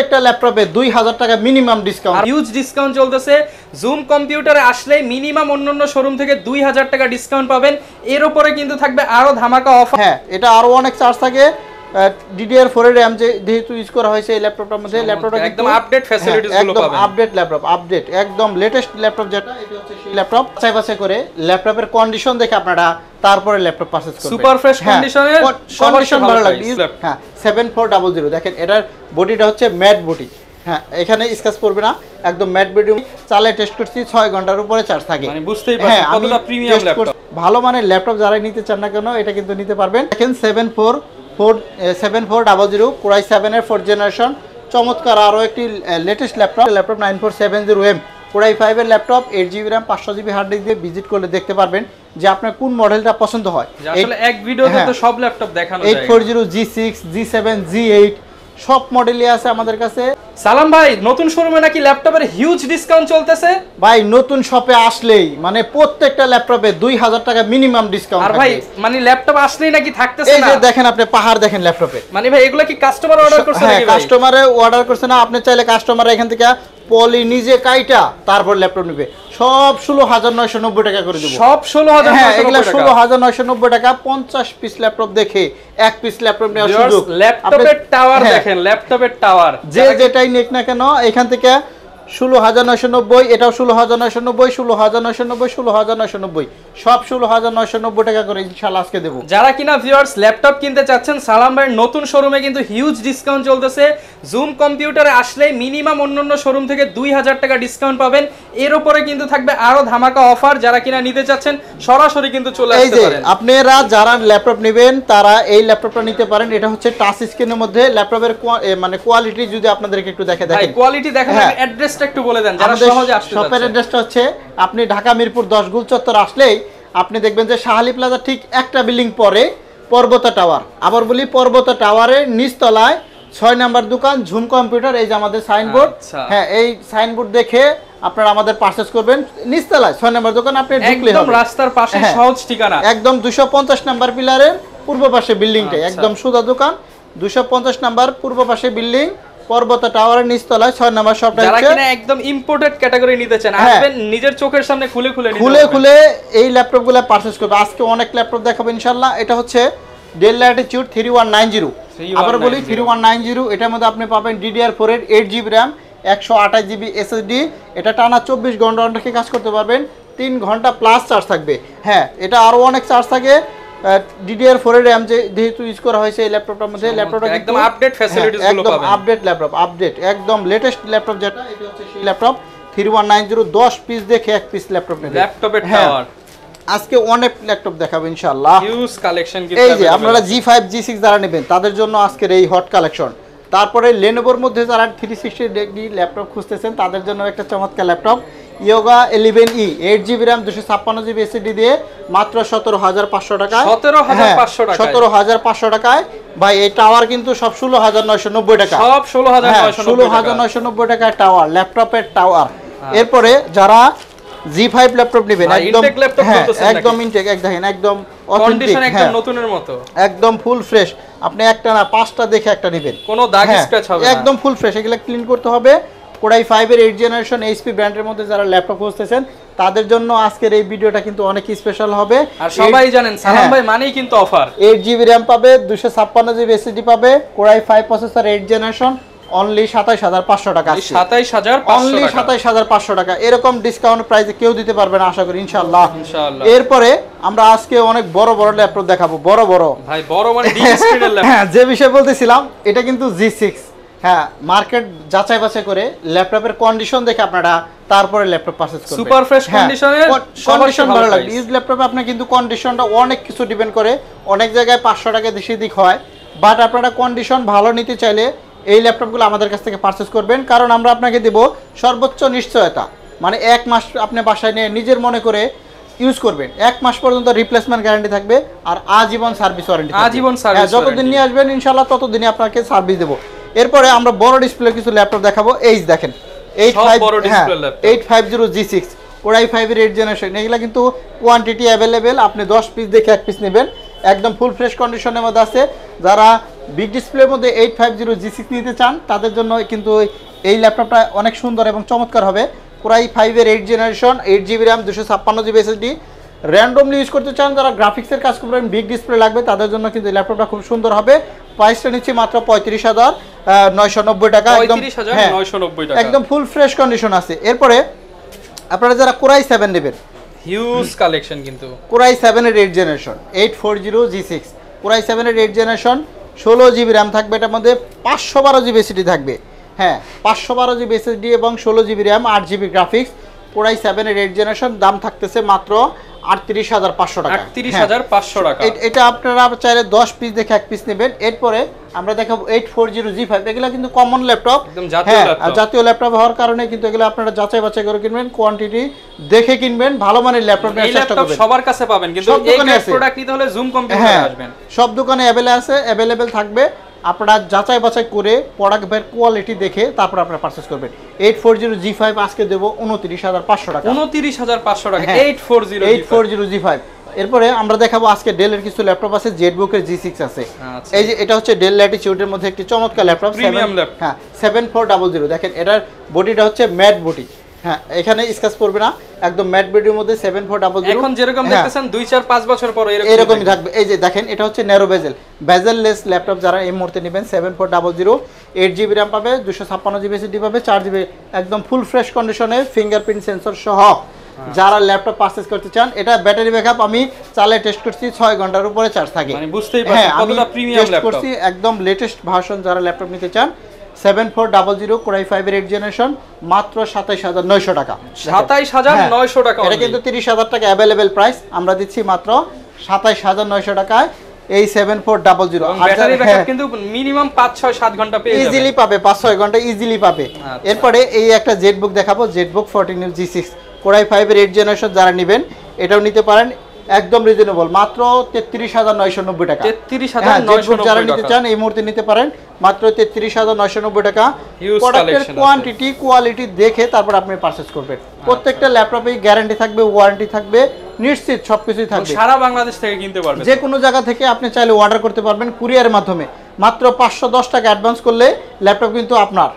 একটা ল্যাপটপে 2000 টাকা মিনিমাম ডিসকাউন্ট, হিউজ ডিসকাউন্ট চলতেছে। জুম কম্পিউটারে আসলে মিনিমাম অন্যান্য শোরুম থেকে 2000 টাকা ডিসকাউন্ট পাবেন। এর উপরে কিন্তু থাকবে আরো ধামাকা অফার। হ্যাঁ, এটা আরো অনেক চার্জ থাকে। DDR4 এর RAM যেহেতু ইউজ করা হয়েছে এই ল্যাপটপটার মধ্যে, ল্যাপটপটা একদম আপডেট ফ্যাসিলিটিস গুলো পাবেন, একদম আপডেট ল্যাপটপ, আপডেট একদম লেটেস্ট ল্যাপটপ যেটা, এটা হচ্ছে সেই ল্যাপটপ। বাছাই করে ল্যাপটপের কন্ডিশন দেখে আপনারা তারপরে ল্যাপটপ পারচেজ করবেন। সুপার ফ্রেশ কন্ডিশনে, কন্ডিশন ভালো লাগবে। হ্যাঁ 7400, দেখেন এটার বডিটা হচ্ছে ম্যাট বডি। হ্যাঁ, এখানে স্ক্র্যাচ পড়বে না, একদম ম্যাট বডি। চালে টেস্ট করছি 6 ঘন্টার উপরে চার্জ থাকে, মানে বুঝতেই পারছেন কতটা প্রিমিয়াম ল্যাপটপ। ভালো মানের ল্যাপটপ যারা নিতে চান না কেন এটা কিন্তু নিতে পারবেন। দেখেন 7400 কোরাই 7 এর 4th জেনারেশন, চমৎকার আরো একটি লেটেস্ট ল্যাপটপ 9470M কোরাই 5 এর laptop, 8GB RAM 500GB hard disk দিয়ে ভিজিট করলে দেখতে পারবেন যে আপনার কোন মডেলটা পছন্দ হয়। আসলে এক ভিডিওতে তো সব ল্যাপটপ দেখানো যায়। 840, G6, G7, G8 সব মডেলই আছে আমাদের কাছে। সালাম ভাই, নতুন শোরুমে নাকি ল্যাপটপের হিউজ ডিসকাউন্ট চলতেছে? ভাই নতুন শপে আসলেই মানে প্রত্যেকটা ল্যাপটপে 2000 টাকা মিনিমাম ডিসকাউন্ট। আর ভাই মানে ল্যাপটপ আসলেই নাকি থাকতেছে না? এই যে দেখেন, আপনি পাহাড় দেখেন ল্যাপটপে। মানে ভাই এগুলা কি কাস্টমার অর্ডার করছে নাকি? হ্যাঁ, কাস্টমারে অর্ডার করছে না, আপনি চাইলে কাস্টমার এখান থেকে পলি নিজে কাইটা তারপর ল্যাপটপ নেবে। সব 16990 টাকা করে দেব। সব 16990 টাকা। হ্যাঁ, এগুলা 16990 টাকা। 50 পিস ল্যাপটপ দেখে এক পিস ল্যাপটপ নেওয়ার সুযোগ। ল্যাপটপের টাওয়ার দেখেন, ল্যাপটপের টাওয়ার যে যেটাই নেক না কেন এখান থেকে 16990, এটাও 16990, 16990, 16990, সব 16990 টাকা করে ইনশাআল্লাহ আজকে দেব। যারা কিনা ভিউয়ার্স ল্যাপটপ কিনতে চাচ্ছেন, সালাম ভাইয়ের নতুন শোরুমে কিন্তু হিউজ ডিসকাউন্ট চলতেছে। জুম কম্পিউটারে আসলে মিনিমাম অন্যান্য শোরুম থেকে 2000 টাকা ডিসকাউন্ট পাবেন। এর উপরে কিন্তু থাকবে আরো ধামাকা অফার। যারা কিনা নিতে চাচ্ছেন সরাসরি কিন্তু চলে আসতে পারেন। আপনারা যারা ল্যাপটপ নেবেন তারা এই ল্যাপটপটা নিতে পারেন। এটা হচ্ছে টাচ স্ক্রিনের মধ্যে ল্যাপটপের মানে কোয়ালিটি যদি আপনাদেরকে একটু দেখেন। ভাই কোয়ালিটি দেখেন, অ্যাড্রেসটা একটু বলে দেন যারা সহজে আসতে চাচ্ছে। শপের অ্যাড্রেসটা হচ্ছে, আপনি ঢাকা মিরপুর 10 গুল চত্বর আসলেই আপনি দেখবেন যে শাহালি প্লাজা ঠিক একটা বিল্ডিং পরে পর্বতা টাওয়ার। আবার বলি, পর্বতা টাওয়ারের নিচতলায় 6 নাম্বার দোকান ঝুম কম্পিউটার। এই যে আমাদের সাইনবোর্ড। হ্যাঁ, এই সাইনবোর্ড দেখে আপনারা আমাদের পারচেজ করবেন। নিচতলায় 6 নাম্বার দোকান, আপনি ঢুকলে একদম রাস্তার পাশে সহজ ঠিকানা। একদম 250 নাম্বার পিলারের পূর্ব পাশে বিল্ডিংটাই, একদম সোজা দোকান। 250 নাম্বার পূর্ব পাশে বিল্ডিং, পর্বতা টাওয়ারের নিচতলায় 6 নাম্বার শপটা। যারা কিনা একদম ইম্পোর্টেড ক্যাটাগরি নিতে চান, আসবেন নিজের চোখের সামনে খুলে এই ল্যাপটপগুলো পারচেজ করবে। আজকে অনেক ল্যাপটপ দেখাবো ইনশাআল্লাহ। এটা হচ্ছে ডেল ল্যাটিটিউড 3190। আবার বলি 3190, এটার মধ্যে আপনি পাবেন DDR4 এর 8GB RAM, 128GB SSD। এটা টানা 24 ঘন্টা অনটাকে কাজ করতে পারবেন, 3 ঘন্টা প্লাস চার্জ থাকবে। হ্যাঁ, এটা আরো অনেক চার্জ থাকে। DDR4 এর RAM যেহেতু ইউজ করা হয়েছে এই ল্যাপটপটার মধ্যে, ল্যাপটপটা একদম আপডেট ফ্যাসিলিটিস গুলো পাবেন, একদম আপডেট ল্যাপটপ, আপডেট একদম লেটেস্ট ল্যাপটপ যেটা, এটা হচ্ছে সেই ল্যাপটপ 3190। 10 পিস দেখে এক পিস ল্যাপটপ নেবেন। ল্যাপটপের টাওয়ার আজকে অনেক ল্যাপটপ দেখাবো ইনশাআল্লাহ। হিউজ কালেকশন কিন্তু। এই যে আপনারা G5 G6 যারা নেবেন তাদের জন্য আজকের এই হট কালেকশন। তারপরে Lenovoর মধ্যে যারা 360 ডিগ্রি ল্যাপটপ খুঁজতেছেন তাদের জন্য একটা চমৎকার laptop Yoga 11E, 8GB RAM 256GB SSD দিয়ে মাত্র 17500 টাকায়। 17500 টাকায় ভাই। এই টাওয়ার কিন্তু সব 16990 টাকা, সব 16990 টাকায় টাওয়ার, ল্যাপটপের টাওয়ার। এরপরে যারা G5 ল্যাপটপ নেবেন একদম একদম ইনটেক, দেখেন একদম কন্ডিশন একদম নতুনের মতো, একদম ফুল ফ্রেশ। আপনি একটা না 5টা দেখে একটা নেবেন, কোনো দাগ স্ক্র্যাচ হবে না, একদম ফুল ফ্রেশ। এগুলা ক্লিন করতে হবে। কোরাই 5 এর 8th জেনারেশন HP ব্র্যান্ডের মধ্যে যারা ল্যাপটপ খুঁজতেছেন তাদের জন্য আজকের এই ভিডিওটা কিন্তু অনেক স্পেশাল হবে। আর সবাই জানেন সালাম ভাই মানেই কিন্তু অফার। 8GB RAM পাবে, 256GB SSD পাবে, core i 5 processor 8th generation, only 27500 টাকা। অনলি 27500 টাকা। এরকম ডিসকাউন্ট প্রাইসে কেউ দিতে পারবে না আশা করি ইনশাআল্লাহ। এরপরে আমরা আজকে অনেক বড় বড় ল্যাপটপ দেখাবো। বড় ভাই, বড় মানে ডিপ স্ক্রিনের ল্যাপটপ। হ্যাঁ, যে বিষয় বলতেছিলাম এটা কিন্তু G6। হ্যাঁ, মার্কেট যাচাই বাছাই করে ল্যাপটপের কন্ডিশন দেখে আপনারা তারপরে ল্যাপটপ পারচেজ করবেন। সুপার ফ্রেশ কন্ডিশনের, কন্ডিশন ভালো লাগবে। ইউজ ল্যাপটপে আপনি কিন্তু কন্ডিশনটা অনেক কিছু ডিপেন্ড করে। অনেক জায়গায় 500 টাকা বেশি দিক হয়, বাট আপনারা কন্ডিশন ভালো নিতে চাইলে এই ল্যাপটপগুলো আমাদের কাছ থেকে পারচেজ করবেন। কারণ আমরা আপনাকে দেব সর্বোচ্চ নিশ্চয়তা, মানে 1 মাস আপনি বাসায় নিয়ে নিজের মনে করে ইউজ করবেন। 1 মাস পর্যন্ত রিপ্লেসমেন্ট গ্যারান্টি থাকবে, আর আজীবন সার্ভিস ওয়ারেন্টি, আজীবন সার্ভিস। যতদিন নিয়ে আসবেন ইনশাআল্লাহ ততদিনই আপনাকে সার্ভিস দেব। এরপরে আমরা বড় ডিসপ্লে কিছু ল্যাপটপ দেখাবো। এই দেখেন 850 G6 কোরাই 5 এর 8th জেনারেশন। এগুলা কিন্তু কোয়ান্টিটি অ্যাভেলেবেল, আপনি 10 পিস দেখে এক পিস নেবেন। একদম ফুল ফ্রেশ কন্ডিশনের মধ্যে আছে। যারা বিগ ডিসপ্লের মধ্যে 850 G6 নিতে চান তাদের জন্য কিন্তু এই ল্যাপটপটা অনেক সুন্দর এবং চমৎকার হবে। Core i5 এর 8 generation, 8GB RAM, 256GB SSD। Randomly use করতে চান যারা গ্রাফিক্সের কাজ করবেন, বিগ ডিসপ্লে লাগবে তাদের জন্য কিন্তু এই ল্যাপটপটা খুব সুন্দর হবে। প্রাইসটা নিচ্ছি মাত্র 35,990 টাকা, একদম 35,990 টাকা, একদম ফুল ফ্রেশ কন্ডিশন আছে। এরপরে আপনারা যারা Core i7 নেবেন, হিউজ কালেকশন কিন্তু Core i7 এর 8 জেনারেশন, 840 G6, Core i7 এর 8 জেনারেশন, 16GB RAM থাকবে, এটার মধ্যে 512GB SSD থাকবে। হ্যাঁ, 512GB SSD এবং 16GB RAM, 8GB graphics. Core i7 এর 8 জেনারেশন, দাম থাকতেছে মাত্র 38,500 টাকা। 38,500 টাকা। এটা আপনারা চাইলে 10 পিস দেখে 1 পিস নেবেন। এরপরে আমরা দেখাবো 840 G5, এগুলো কিন্তু কমন ল্যাপটপ, একদম জাতীয় ল্যাপটপ। জাতীয় ল্যাপটপ হওয়ার কারণে কিন্তু এগুলো আপনারা যাচাই বাছাই করে কিনবেন, কোয়ান্টিটি দেখে কিনবেন, ভালো মানের ল্যাপটপ নেওয়ার চেষ্টা করবেন। সবার কাছে পাবেন, কিন্তু এই প্রোডাক্ট নিতে হলে জুম কম্পিউটারে আসবেন। সব দোকানে অ্যাভেলেবেল থাকবে, আপনারা যাচাই বাছাই করে প্রোডাক্টের কোয়ালিটি দেখে তারপর আপনারা পারচেজ করবেন। 840 G5 আজকে দেব 29,500 টাকা। 29,500 টাকা 840 G5। এরপরে আমরা দেখাবো আজকে ডেলের কিছু ল্যাপটপ আছে, জেটবুকের G6 আছে। এই যে এটা হচ্ছে ডেল ল্যাটিটিউডের মধ্যে একটি চমৎকার ল্যাপটপ, প্রিমিয়াম ল্যাপটপ। হ্যাঁ, 7400। দেখেন এটার বডিটা হচ্ছে ম্যাট বডি, হ্যাঁ এখানে স্ক্র্যাচ পড়বে না, একদম ম্যাট বডির মধ্যে 7400। এখন যেরকম দেখতেছেন 2-4-5 বছর পর এরকমই থাকবে। এই যে দেখেন এটা হচ্ছে ন্যারো বেজেললেস ল্যাপটপ, যারা এই মুহূর্তে নেবেন 7400, 8GB RAM পাবে, 256GB SSD পাবে, 4GB, একদম ফুল ফ্রেশ কন্ডিশনে ফিঙ্গারপ্রিন্ট সেন্সর সহ যারা ল্যাপটপ পারচেজ করতে চান। এটা ব্যাটারি ব্যাকআপ আমি চালে টেস্ট করছি 6 ঘন্টার উপরে চার্জ থাকে, মানে বুঝতেই পারছেন কতটা প্রিমিয়াম ল্যাপটপ করছি। একদম লেটেস্ট ভার্সন যারা ল্যাপটপ নিতে চান, 7400 Core i5 এর 8 জেনারেশন, মাত্র 27,900 টাকা। 27,900 টাকা। এটা কিন্তু 30,000 টাকা অ্যাভেলেবেল প্রাইস, আমরা দিচ্ছি মাত্র 27,900 টাকায় এই 7400। ব্যাটারি ব্যাকআপ কিন্তু মিনিমাম 5-6-7 ঘন্টা পেয়ে যাবেন, ইজিলি পাবে, 5-6 ঘন্টা ইজিলি পাবে। এরপরে এই একটা জেটবুক দেখাবো, জেটবুক 14 G6, Core i5 এর 8 জেনারেশন, যারা নেবেন এটাও নিতে পারেন, একদম রিজনেবল, মাত্র 33,990 টাকা। 33,990 যারা নিতে চান এই মুহূর্তে নিতে পারেন, মাত্র 33,990 টাকা। প্রোডাক্টের কোয়ান্টিটি কোয়ালিটি দেখে তারপর আপনি পারচেজ করবেন। প্রত্যেকটা ল্যাপটপেই গ্যারান্টি থাকবে, ওয়ারেন্টি থাকবে, নিশ্চিত সবকিছুই থাকবে। সারা বাংলাদেশ থেকে কিনতে পারবেন, যে কোনো জায়গা থেকে আপনি চাইলে অর্ডার করতে পারবেন কুরিয়ারের মাধ্যমে। মাত্র 510 টাকা অ্যাডভান্স করলে ল্যাপটপ কিন্তু আপনার,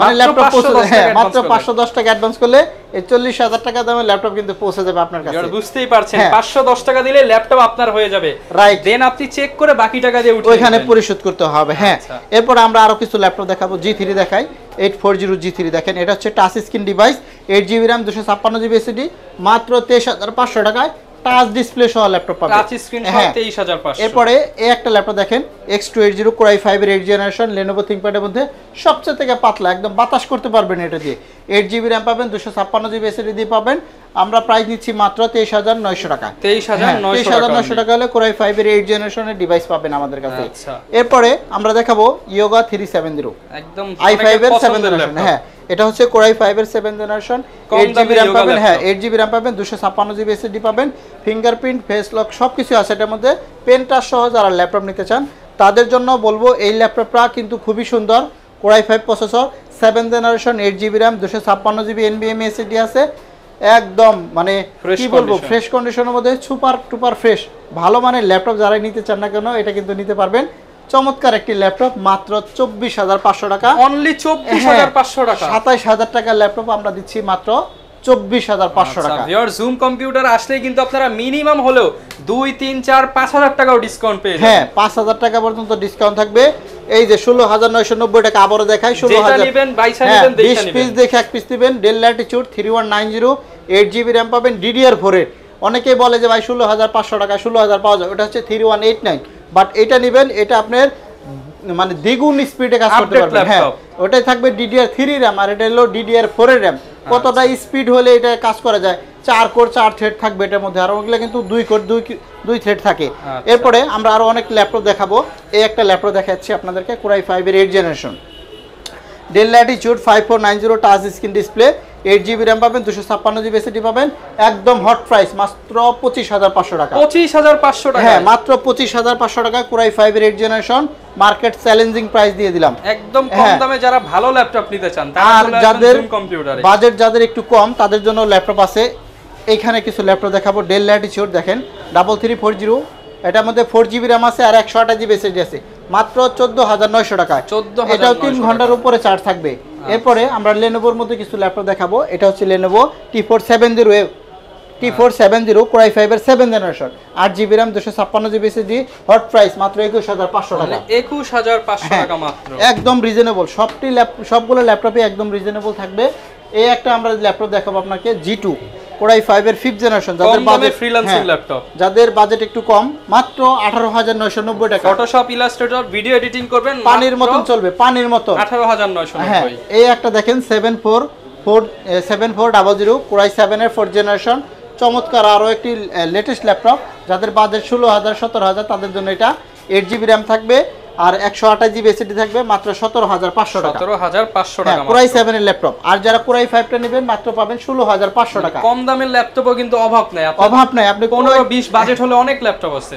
মানে ল্যাপটপ পৌঁছে যাবে। হ্যাঁ, মাত্র 510 টাকা অ্যাডভান্স করলে এই 40,000 টাকা দামের ল্যাপটপ কিন্তু পৌঁছে যাবে আপনার কাছে। বুঝতেই পারছেন, 510 টাকা দিলে ল্যাপটপ আপনার হয়ে যাবে, রাইট। দেন আপনি চেক করে বাকি টাকা দিয়ে উঠিয়ে ওইখানে পরিশোধ করতে হবে। হ্যাঁ, এরপর আমরা আরো কিছু ল্যাপটপ দেখাবো। G3 দেখাই, 840 G3 দেখেন, এটা হচ্ছে touch screen device, 8GB RAM, 256GB SSD, মাত্র 23,500 টাকায় টাচ ডিসপ্লে সহ ল্যাপটপ পাবেন। টাচ স্ক্রিন সহ 23,500। এরপরে এই একটা ল্যাপটপ দেখেন, X280 Core i5 এর 8 জেনারেশন, Lenovo ThinkPad এর মধ্যে সবচেয়ে থেকে পাতলা, একদম বাতাস করতে পারবেন এটা দিয়ে। 8GB RAM পাবেন, 256GB SSD দিয়ে পাবেন। আমরা প্রাইস নিচ্ছি মাত্র 23,900 টাকা। 23,900 টাকা হলে Core i5 এর 8 জেনারেশনের ডিভাইস পাবেন আমাদের কাছে। এরপরে আমরা দেখাবো Yoga 370, একদম i5 এর 7 জেনারেশন। হ্যাঁ, এটা হচ্ছে Core i5 এর 7 জেনারেশন, 8GB RAM পাবেন। হ্যাঁ, 8GB RAM পাবেন, 256GB SSD পাবেন, ফিঙ্গারপ্রিন্ট, ফেস লক সবকিছু আছে এটার মধ্যে। পেন টাচ সহ যারা ল্যাপটপ নিতে চান তাদের জন্য বলবো এই ল্যাপটপটা কিন্তু খুবই সুন্দর। Core i5 processor, 7 generation, 8GB RAM, 256GB NVMe SSD আছে, একদম মানে কি বলবো ফ্রেশ কন্ডিশনের মধ্যে, সুপার টুপার ফ্রেশ। ভালো মানের ল্যাপটপ যারা নিতে চান না কেন এটা কিন্তু নিতে পারবেন। চমৎকার একটি ল্যাপটপ, মাত্র 24,500 টাকা, অনলি 24,500 টাকা। 27,000 টাকার ল্যাপটপ আমরা দিচ্ছি মাত্র 24,500 টাকা। ভিউয়ার, জুম কম্পিউটার আসলে কিন্তু আপনারা মিনিমাম হলেও 2, 3, 4, 5,000 টাকাও ডিসকাউন্ট পেয়ে যাবেন। হ্যাঁ, 5,000 টাকা পর্যন্ত ডিসকাউন্ট থাকবে। এই যে 16,990 টাকা, আবারও দেখাই 16,000। যেটা নেবেন 22 নেবেন, 20 পিস দেখে 1 পিস নেবেন। ডেল ল্যাটিটিউড 3190, 8GB RAM পাবেন, DDR4 এর। অনেকেই বলে যে ভাই 16,500 টাকা 16,000 পাওয়া যায়, ওটা হচ্ছে 3189, বাট এটা নেবেন, এটা আপনার মানে দ্বিগুণ স্পিডে কাজ করতে পারবেন। হ্যাঁ, ওটাই থাকবে DDR3 RAM, আর এটা হলো DDR4 এর RAM। কতটা স্পিড হলে এটা কাজ করা যায়, 4 কোর 4 থ্রেড থাকবে এটার মধ্যে, আর ওগুলো কিন্তু 2 কোর 2 থ্রেড থাকে। এরপরে আমরা আরো অনেক ল্যাপটপ দেখাবো। এই একটা ল্যাপটপ দেখাচ্ছি আপনাদেরকে, Core i5 এর 8 generation, del Latitude 5490, touch screen display, 8GB RAM পাবেন, 256GB SSD পাবেন, একদম হট প্রাইস, মাত্র 25,500 টাকা। 25,500 টাকা। হ্যাঁ, মাত্র 25,500 টাকা Core i5 এর 8 জেনারেশন, মার্কেট চ্যালেঞ্জিং প্রাইস দিয়ে দিলাম। একদম কম দামে যারা ভালো ল্যাপটপ নিতে চান, আর যাদের কম্পিউটারে বাজেট যাদের একটু কম তাদের জন্য ল্যাপটপ আছে। এইখানে কিছু ল্যাপটপ দেখাবো। ডেল ল্যাটিটিউড দেখেন 3340, এটার মধ্যে 4GB RAM আছে আর 128GB SSD আছে। মাত্র 14900 টাকায়। 14,900 এটাও 3 ঘন্টার উপরে চার্জ থাকবে। এরপরে আমরা লেনোভোর মধ্যে কিছু ল্যাপটপ দেখাবো। এটা হচ্ছে লেনোভো T470 Core i5 এর 7th generation, 8GB RAM 256GB SSD, hot price মাত্র 21500 টাকা। 21500 টাকা মাত্র, একদম রিজনেবল। সবগুলো ল্যাপটপে একদম রিজনেবল থাকবে। এই একটা আমরা ল্যাপটপ দেখাবো আপনাকে, G2 Core i5 এর 5th জেনারেশন, যাদের বাজেট ফ্রিল্যান্সিং ল্যাপটপ, যাদের বাজেট একটু কম, মাত্র 18990 টাকা। ফটোশপ, ইলাস্ট্রেটর, ভিডিও এডিটিং করবেন, পানির মতন চলবে, পানির মতন। 18990। এই একটা দেখেন 7400 Core i7 এর 4th জেনারেশন, চমৎকার আরো একটি লেটেস্ট ল্যাপটপ। যাদের বাজেট 16000 17000 তাদের জন্য এটা। 8GB RAM থাকবে আর 128GB SSD থাকবে, মাত্র 17500 টাকা। 17500 টাকা Core i7 এর ল্যাপটপ। আর যারা Core i5 টা নেবেন মাত্র পাবেন 16500 টাকা। কম দামের ল্যাপটপও কিন্তু অভাব নাই, আপনি 15-20 বাজেট হলে অনেক ল্যাপটপ আছে,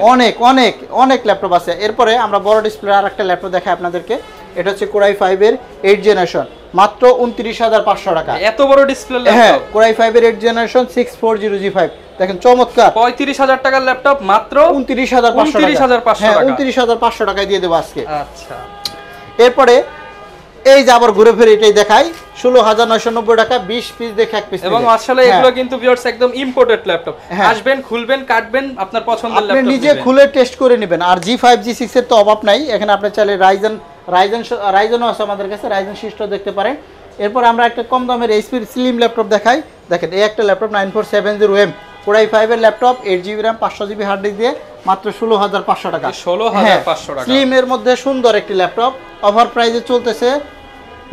অনেক ল্যাপটপ আছে। এরপরে আমরা বড় ডিসপ্লে আর একটা ল্যাপটপ দেখাই আপনাদেরকে। এটা হচ্ছে Core i5 এর 8th জেনারেশন, মাত্র 29500 টাকা। এত বড় ডিসপ্লে ল্যাপটপ, Core i5 এর 8th জেনারেশন 6400G5, দেখেন চমৎকার। 35000 টাকার ল্যাপটপ মাত্র 29500 টাকা। 29500 টাকায় দিয়ে দেব আজকে। আচ্ছা, এরপরে এই যে আবার ঘুরে ফিরে এটাই দেখাই, 16990 টাকা, 20 পিস দেখে 1 পিস। এবং আসলে এগুলো কিন্তু ভিউয়ার্স একদম ইম্পোর্টেড ল্যাপটপ। আসবেন, খুলবেন, কাটবেন, আপনার পছন্দের ল্যাপটপ আপনি নিজে খুলে টেস্ট করে নেবেন। আর G5 G6 এর তো অভাব নাই, এখানে আপনি চাইলে রাইজেনও আছে আমাদের কাছে, রাইজেন সিস্টেম দেখতে পারেন। এরপর আমরা একটা কম দামের HP স্লিম ল্যাপটপ দেখাই। দেখেন এই একটা ল্যাপটপ 9470M Core i5 এর laptop, 8GB RAM 500GB hard disk দিয়ে মাত্র 16500 টাকা। 16500 টাকা। স্লিম এর মধ্যে সুন্দর একটি ল্যাপটপ, অফার প্রাইসে চলতেছে।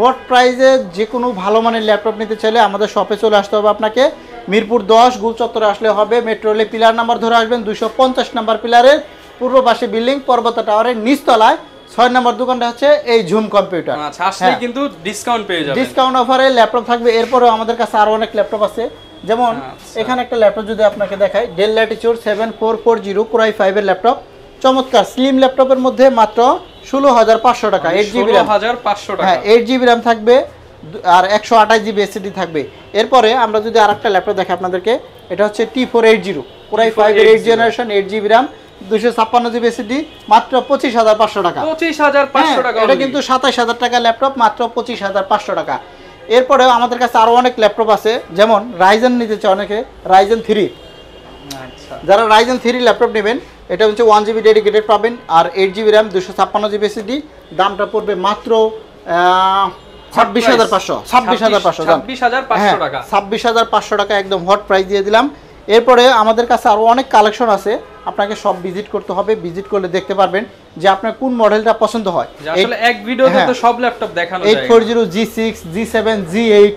হট প্রাইসে যে কোনো ভালো মানের ল্যাপটপ নিতে চাইলে আমাদের শপে চলে আসতে হবে আপনাকে। মিরপুর 10 গুল চত্বরে আসলে হবে। মেট্রো রেলে পিলার নাম্বার ধরে আসবেন, 250 নাম্বার পিলারের পূর্ব পাশে বিল্ডিং, পর্বতা টাওয়ারের নিচতলায় 6 নম্বর দোকানটা হচ্ছে এই জুম কম্পিউটার। আচ্ছা, আসলে কিন্তু ডিসকাউন্ট পেয়ে যাবেন, ডিসকাউন্ট অফারে ল্যাপটপ থাকবে। এরপরেও আমাদের কাছে আরো অনেক ল্যাপটপ আছে, যেমন এখানে একটা ল্যাপটপ যদি আপনাকে দেখাই, Dell Latitude 7440 Core i5 এর ল্যাপটপ, চমৎকার স্লিম ল্যাপটপের মধ্যে মাত্র 16500 টাকা। 8GB RAM, 16500 টাকা। 8GB RAM থাকবে আর 128GB SSD থাকবে। এরপরে আমরা যদি আরেকটা ল্যাপটপ দেখাই আপনাদেরকে, এটা হচ্ছে T480 Core i5 এর 8th generation, 8GB RAM 256GB SSD, মাত্র 25500 টাকা। 25500 টাকা। এটা কিন্তু 27000 টাকা ল্যাপটপ, মাত্র 25500 টাকা। এরপরেও আমাদের কাছে আরো অনেক ল্যাপটপ আছে, যেমন রাইজেন নিতে চায় অনেকে, রাইজেন 3। আচ্ছা, যারা রাইজেন 3 ল্যাপটপ নেবেন, এটা হচ্ছে 1GB ডেডিকেটেড পাবেন আর 8GB RAM 256GB SSD, দামটা পড়বে মাত্র 26500 টাকা। 26500 টাকা একদম হট প্রাইস দিয়ে দিলাম। এরপরে আমাদের কাছে আরো অনেক কালেকশন আছে, আপনাকে সব ভিজিট করতে হবে। ভিজিট করলে দেখতে পারবেন যে আপনার কোন মডেলটা পছন্দ হয়। আসলে এক ভিডিওতে তো সব ল্যাপটপ দেখানো যায়। 840 G6 G7 G8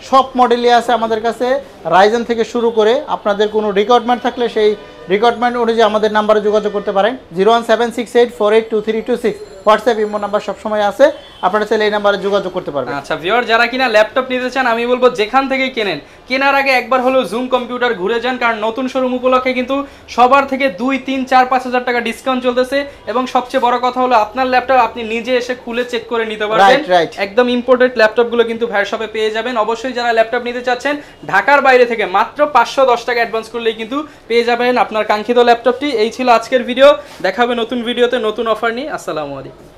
সব মডেলই আছে আমাদের কাছে, রাইজেন থেকে শুরু করে। আপনাদের কোনো রিকোয়ারমেন্ট থাকলে সেই রিকোয়ারমেন্ট অনুযায়ী আমাদের নাম্বারে যোগাযোগ করতে পারেন। 01768482326। হোয়াটসঅ্যাপ ইমো নাম্বার সবসময় আছে, আপনারা চাইলে এই নাম্বারে যোগাযোগ করতে পারবেন। আচ্ছা ভিউয়ার, যারা কিনা ল্যাপটপ নিতে চান, আমি বলবো যেখান থেকেই কেনেন, কেনার আগে একবার হলেও জুম কম্পিউটার ঘুরে যান, কারণ নতুন শোরুম উপলক্ষে কিন্তু সবার থেকে 2, 3, 4, 5000 টাকা ডিসকাউন্ট চলতেছে। এবং সবচেয়ে বড় কথা হলো আপনার ল্যাপটপ আপনি নিজে এসে খুলে চেক করে নিতে পারবেন। একদম ইম্পোর্টেড ল্যাপটপগুলো কিন্তু ভাইয়ের শপে পেয়ে যাবেন। অবশ্যই যারা ল্যাপটপ নিতে চাচ্ছেন, ঢাকার বাইরে থেকে মাত্র 510 টাকা অ্যাডভান্স করলেই কিন্তু পেয়ে যাবেন আপনার কাঙ্ক্ষিত ল্যাপটপটি। এই ছিল আজকের ভিডিও, দেখা হবে নতুন ভিডিওতে নতুন অফার নিয়ে। আসসালামু আলাইকুম।